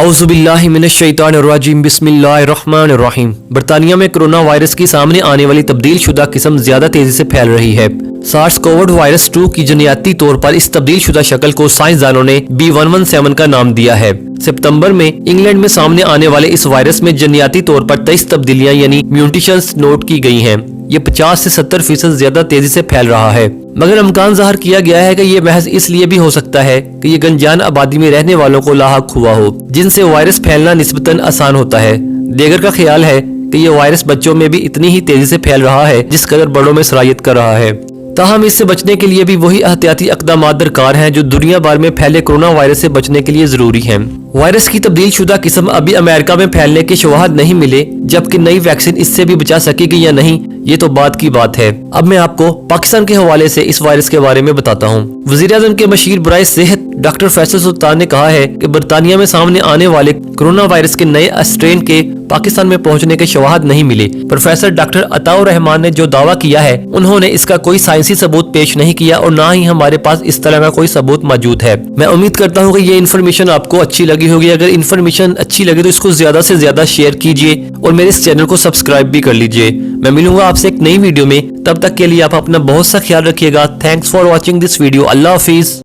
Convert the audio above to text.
औज़ुबिल्लाहि मिनश्शैतानिर्रजीम बिस्मिल्लाहिर्रहमानिर्रहीम। बरतानिया में कोरोना वायरस की सामने आने वाली तब्दील शुदा किस्म ज्यादा तेजी से फैल रही है। सार्स कोविड वायरस 2 की जनियाती तौर पर इस तब्दील शुदा शक्ल को साइंसदानों ने B117 का नाम दिया है। सितंबर में इंग्लैंड में सामने आने वाले इस वायरस में जनियाती तौर पर 23 तब्दीलियां यानी म्यूटेशंस नोट की गई हैं। ये 50 से 70% ज्यादा तेजी से फैल रहा है, मगर इम्कान ज़ाहिर किया गया है कि ये महज इसलिए भी हो सकता है कि ये गंजान आबादी में रहने वालों को लाहक हुआ हो, जिनसे वायरस फैलना निस्बतन आसान होता है। दीगर का ख्याल है कि ये वायरस बच्चों में भी इतनी ही तेजी से फैल रहा है जिस कदर बड़ों में सरायत कर रहा है। ताहम इससे बचने के लिए भी वही एहतियाती इक़दामात दरकार हैं जो दुनिया भर में फैले कोरोना वायरस से बचने के लिए जरूरी हैं। वायरस की तब्दील शुदा किस्म अभी अमेरिका में फैलने के शवाहद नहीं मिले, जबकि नई वैक्सीन इससे भी बचा सकेगी या नहीं ये तो बात की बात है। अब मैं आपको पाकिस्तान के हवाले से इस वायरस के बारे में बताता हूँ। वज़ीर-ए-आज़म के मशीर बराए सेहत डॉक्टर फैसल ने कहा है कि बरतानिया में सामने आने वाले कोरोना वायरस के नए स्ट्रेन के पाकिस्तान में पहुंचने के शवाहद नहीं मिले। प्रोफेसर डॉक्टर अताउर रहमान ने जो दावा किया है उन्होंने इसका कोई साइंसी सबूत पेश नहीं किया और ना ही हमारे पास इस तरह का कोई सबूत मौजूद है। मैं उम्मीद करता हूँ कि ये इन्फॉर्मेशन आपको अच्छी लगी होगी। अगर इन्फॉर्मेशन अच्छी लगे तो इसको ज्यादा से ज्यादा शेयर कीजिए और मेरे इस चैनल को सब्सक्राइब भी कर लीजिए। मैं मिलूंगा आपसे एक नई वीडियो में, तब तक के लिए आप अपना बहुत सा ख्याल रखिएगा। Thanks for watching this video. Allah Hafiz.